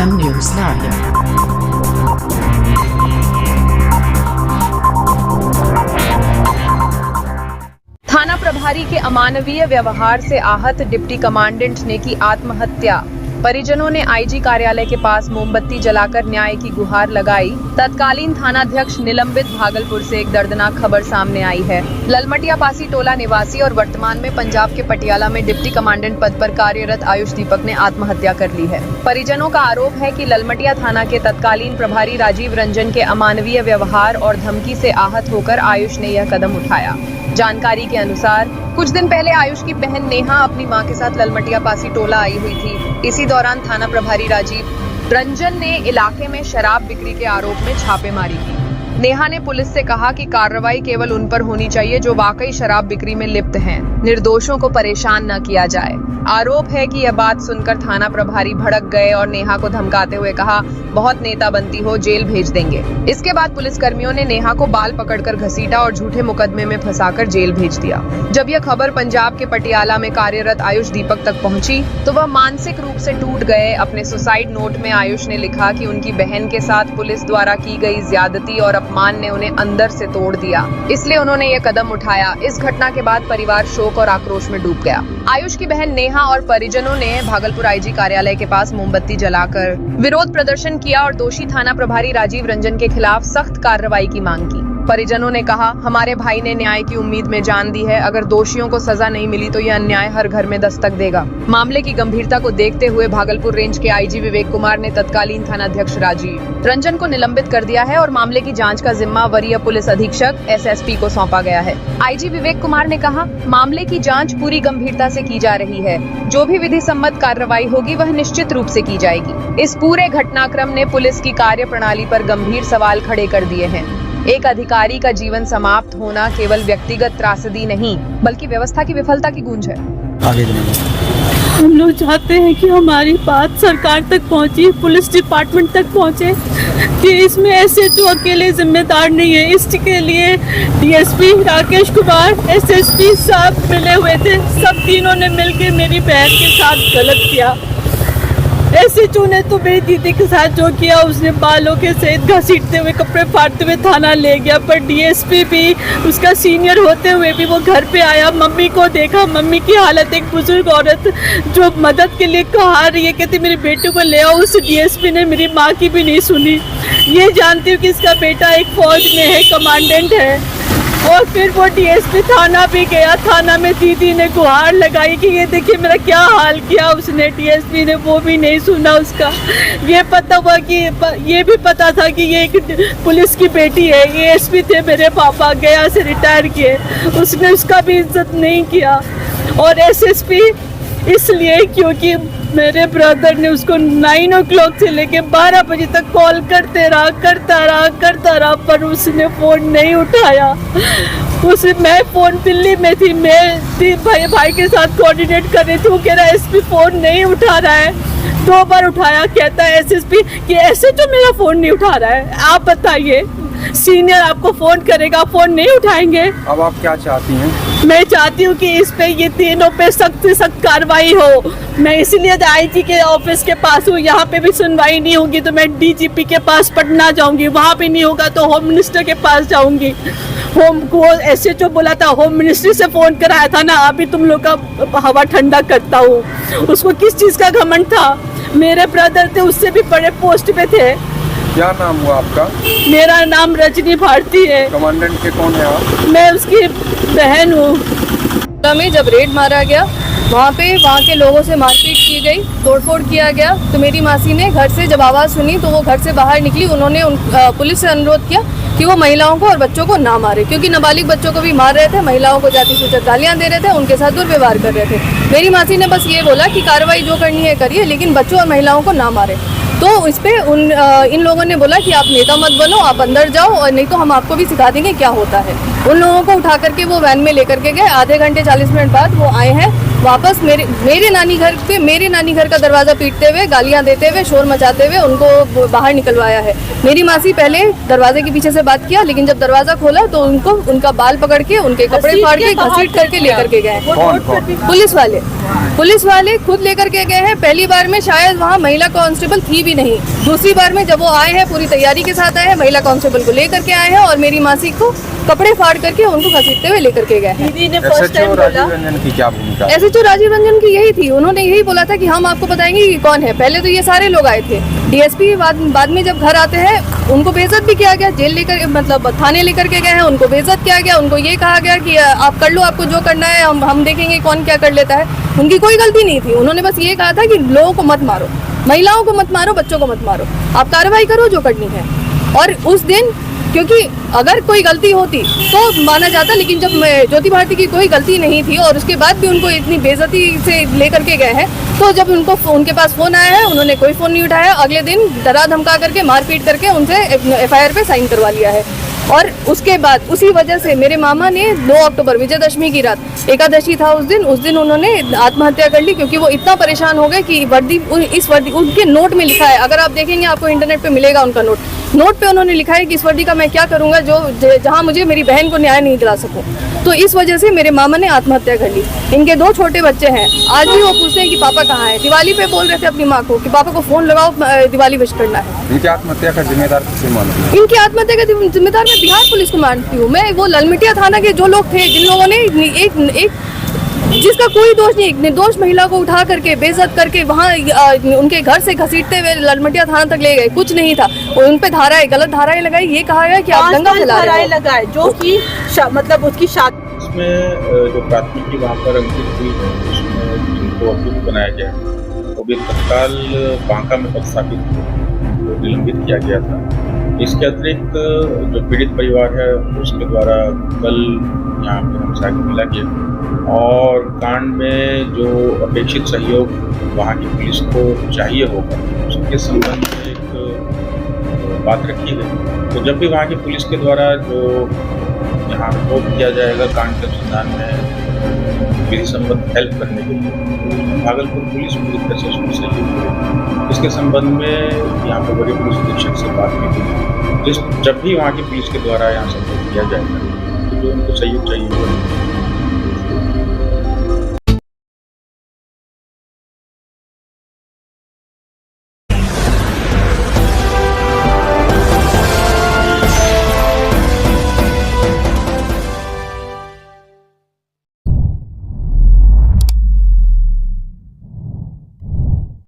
M News Live। थाना प्रभारी के अमानवीय व्यवहार से आहत डिप्टी कमांडेंट ने की आत्महत्या। परिजनों ने आईजी कार्यालय के पास मोमबत्ती जलाकर न्याय की गुहार लगाई। तत्कालीन थानाध्यक्ष निलंबित। भागलपुर से एक दर्दनाक खबर सामने आई है। ललमटिया पासी टोला निवासी और वर्तमान में पंजाब के पटियाला में डिप्टी कमांडेंट पद पर कार्यरत आयुष दीपक ने आत्महत्या कर ली है। परिजनों का आरोप है कि ललमटिया थाना के तत्कालीन प्रभारी राजीव रंजन के अमानवीय व्यवहार और धमकी से आहत होकर आयुष ने यह कदम उठाया। जानकारी के अनुसार कुछ दिन पहले आयुष की बहन नेहा अपनी मां के साथ ललमटिया पासी टोला आई हुई थी। इसी दौरान थाना प्रभारी राजीव रंजन ने इलाके में शराब बिक्री के आरोप में छापेमारी की। नेहा ने पुलिस से कहा कि कार्रवाई केवल उन पर होनी चाहिए जो वाकई शराब बिक्री में लिप्त हैं। निर्दोषों को परेशान न किया जाए। आरोप है कि यह बात सुनकर थाना प्रभारी भड़क गए और नेहा को धमकाते हुए कहा, बहुत नेता बनती हो, जेल भेज देंगे। इसके बाद पुलिसकर्मियों ने नेहा को बाल पकड़कर घसीटा और झूठे मुकदमे में फंसाकर जेल भेज दिया। जब यह खबर पंजाब के पटियाला में कार्यरत आयुष दीपक तक पहुंची तो वह मानसिक रूप से टूट गए। अपने सुसाइड नोट में आयुष ने लिखा कि उनकी बहन के साथ पुलिस द्वारा की गई ज्यादती और अपमान ने उन्हें अंदर से तोड़ दिया, इसलिए उन्होंने यह कदम उठाया। इस घटना के बाद परिवार शोक और आक्रोश में डूब गया। आयुष की बहन नेहा और परिजनों ने भागलपुर आईजी कार्यालय के पास मोमबत्ती जलाकर विरोध प्रदर्शन किया और दोषी थाना प्रभारी राजीव रंजन के खिलाफ सख्त कार्रवाई की मांग की। परिजनों ने कहा, हमारे भाई ने न्याय की उम्मीद में जान दी है। अगर दोषियों को सजा नहीं मिली तो यह अन्याय हर घर में दस्तक देगा। मामले की गंभीरता को देखते हुए भागलपुर रेंज के आईजी विवेक कुमार ने तत्कालीन थानाध्यक्ष राजीव रंजन को निलंबित कर दिया है और मामले की जांच का जिम्मा वरीय पुलिस अधीक्षक एसएसपी को सौंपा गया है। आईजी विवेक कुमार ने कहा, मामले की जांच पूरी गंभीरता से की जा रही है। जो भी विधि सम्मत कार्रवाई होगी वह निश्चित रूप से की जाएगी। इस पूरे घटनाक्रम ने पुलिस की कार्य प्रणाली पर गंभीर सवाल खड़े कर दिए हैं। एक अधिकारी का जीवन समाप्त होना केवल व्यक्तिगत त्रासदी नहीं बल्कि व्यवस्था की विफलता की गूंज है। हम लोग चाहते हैं कि हमारी बात सरकार तक पहुंचे, पुलिस डिपार्टमेंट तक पहुंचे कि इसमें एसएचओ अकेले जिम्मेदार नहीं है। इसके लिए डीएसपी राकेश कुमार, एसएसपी साहब मिले हुए थे। सब तीनों ने मिलकर मेरी बहन के साथ गलत किया। एसएचओ ने तो मेरी दीदी के साथ जो किया, उसने बालों के सहित घसीटते हुए, कपड़े फाड़ते हुए थाना ले गया। पर डीएसपी भी उसका सीनियर होते हुए भी वो घर पे आया, मम्मी को देखा। मम्मी की हालत, एक बुजुर्ग औरत जो मदद के लिए कहा रही है, कहती मेरी बेटी को ले आओ। उस डीएसपी ने मेरी माँ की भी नहीं सुनी। ये जानती हूँ कि इसका बेटा एक फौज में है, कमांडेंट है। और फिर वो डीएसपी थाना भी गया। थाना में दीदी ने गुहार लगाई कि ये देखिए मेरा क्या हाल किया उसने। डीएसपी ने वो भी नहीं सुना उसका। ये पता हुआ कि ये भी पता था कि ये एक पुलिस की बेटी है। एएसपी थे मेरे पापा, गया से रिटायर किए, उसने उसका भी इज्जत नहीं किया। और एसएसपी इसलिए क्योंकि मेरे ब्रदर ने उसको 9 o'clock से लेके 12 बजे तक कॉल करता रहा, पर उसने फ़ोन नहीं उठाया। मैं फ़ोन दिल्ली में थी, मैं भाई के साथ कोऑर्डिनेट कर रही थी। वो कह रहा है एसपी फ़ोन नहीं उठा रहा है। 2 बार उठाया, कहता है एसएसपी कि ऐसे तो मेरा फ़ोन नहीं उठा रहा है। आप बताइए, सीनियर आपको फ़ोन करेगा, फ़ोन नहीं उठाएंगे। अब आप क्या चाहती हैं? मैं चाहती हूँ कि इस पे, ये तीनों पे सख्त से सख्त कार्रवाई हो। मैं इसलिए आईजी के ऑफिस के पास हूँ। यहाँ पे भी सुनवाई नहीं होगी तो मैं डीजीपी के पास पटना जाऊँगी। वहाँ पे नहीं होगा तो होम मिनिस्टर के पास जाऊँगी। होम को एसएचओ बोला था, होम मिनिस्ट्री से फ़ोन कराया था ना, अभी तुम लोग का हवा ठंडा करता हूँ। उसको किस चीज़ का घमंड था? मेरे ब्रदर थे, उससे भी बड़े पोस्ट पे थे। क्या नाम हुआ आपका? मेरा नाम रजनी भारती है। कमांडेंट के कौन है आप? मैं उसकी बहन हूँ। में जब रेड मारा गया वहाँ के लोगों से मारपीट की गई, तोड़फोड़ किया गया, तो मेरी मासी ने घर से जब आवाज़ सुनी तो वो घर से बाहर निकली। उन्होंने पुलिस से अनुरोध किया कि वो महिलाओं को और बच्चों को ना मारे, क्योंकि नाबालिग बच्चों को भी मार रहे थे, महिलाओं को जाति सूचक गालियाँ दे रहे थे, उनके साथ दुर्व्यवहार कर रहे थे। मेरी मासी ने बस ये बोला कि कार्रवाई जो करनी है करिए, लेकिन बच्चों और महिलाओं को ना मारे। तो इस पे इन लोगों ने बोला कि आप नेता मत बनो, आप अंदर जाओ, और नहीं तो हम आपको भी सिखा देंगे क्या होता है। उन लोगों को उठा करके वो वैन में लेकर के गए। आधे घंटे 40 मिनट बाद वो आए हैं वापस मेरे नानी घर का दरवाजा पीटते हुए, गालियां देते हुए, शोर मचाते हुए उनको बाहर निकलवाया है। मेरी मासी पहले दरवाजे के पीछे से बात किया, लेकिन जब दरवाजा खोला तो उनको उनका बाल पकड़ के, उनके कपड़े फाड़ के, घसीट करके लेकर के गए हैं। कौन? पुलिस वाले खुद लेकर के गए हैं। पहली बार में शायद वहाँ महिला कांस्टेबल थी भी नहीं। दूसरी बार में जब वो आए हैं, पूरी तैयारी के साथ आए हैं, महिला कांस्टेबल को लेकर के आए हैं और मेरी मासी को कपड़े फाड़ करके उनको घसीटते हुए लेकर के गए हैं। SHO राजीव रंजन की क्या भूमिका? SHO राजीव रंजन की यही थी, उन्होंने यही बोला था कि हम आपको बताएंगे कि कौन है। पहले तो ये सारे लोग आए थे। DSP बाद में जब घर आते हैं उनको बेइज्जत भी किया गया, जेल लेकर मतलब थाने लेकर के गए हैं, उनको बेइज्जत किया गया। उनको ये कहा गया कि आप कर लो, आपको जो करना है, हम देखेंगे कौन क्या कर लेता है। उनकी कोई गलती नहीं थी, उन्होंने बस ये कहा था कि लोगों को मत मारो, महिलाओं को मत मारो, बच्चों को मत मारो, आप कार्रवाई करो जो करनी है। और उस दिन क्योंकि अगर कोई गलती होती तो माना जाता, लेकिन जब ज्योति भारती की कोई गलती नहीं थी और उसके बाद भी उनको इतनी बेइज्जती से लेकर के गए हैं, तो जब उनके पास फोन आया है, उन्होंने कोई फोन नहीं उठाया। अगले दिन डरा धमका करके, मारपीट करके उनसे FIR पे साइन करवा लिया है। और उसके बाद उसी वजह से मेरे मामा ने 9 अक्टूबर विजयदशमी की रात, एकादशी था उस दिन उन्होंने आत्महत्या कर ली, क्योंकि वो इतना परेशान हो गए कि इस वर्दी उनके नोट में लिखा है, अगर आप देखेंगे आपको इंटरनेट पे मिलेगा उनका नोट पे उन्होंने लिखा है कि इस वर्दी का मैं क्या करूंगा जहां मुझे मेरी बहन को न्याय नहीं दिला सकूं। तो इस वजह से मेरे मामा ने आत्महत्या कर ली। इनके 2 छोटे बच्चे हैं, आज भी वो पूछते हैं कि पापा कहाँ है। दिवाली पे बोल रहे थे अपनी माँ को कि पापा को फोन लगाओ, दिवाली विश करना है। इनकी आत्महत्या का जिम्मेदार किसे मानती है? इनकी आत्महत्या का जिम्मेदार मैं बिहार पुलिस को मानती हूँ। मैं वो ललमिटिया थाना के जो लोग थे, जिन लोगों ने एक जिसका कोई दोष नहीं, निर्दोष महिला को उठा करके बेइज्जत करके वहाँ उनके घर से घसीटते हुए ललमटिया थाना तक ले गए, कुछ नहीं था। और उन पे गलत धाराएं लगाई, ये कहा गया कि आप दंगा फैला रहे हो, जो कि मतलब उसकी शादी इसमें जो प्राथमिकी वहाँ पर अंकित हुई है, उसमें जिनको अभियुक्त बनाया गया वो भी तत्काल बांका में पदस्थापित तो निलंबित किया गया था। इसके अतिरिक्त जो पीड़ित परिवार है उसके द्वारा कल यहाँ पर हमसे आगे मिला गया और कांड में जो अपेक्षित सहयोग वहाँ की पुलिस को चाहिए होगा उसके संबंध में एक बात रखी गई। तो जब भी वहाँ की पुलिस के द्वारा जो यहाँ रिपोर्ट किया जाएगा कांड के अनुसंधान में विधि सम्मत हेल्प करने के लिए, भागलपुर पुलिस पूरी तरह से उसमें सहयोग करेगी। इसके संबंध में यहाँ पर बड़े पुलिस अधीक्षक से बात की गई। जब भी वहाँ की पुलिस के द्वारा यहाँ सहयोग किया जाएगा तो जो उनको सहयोग चाहिए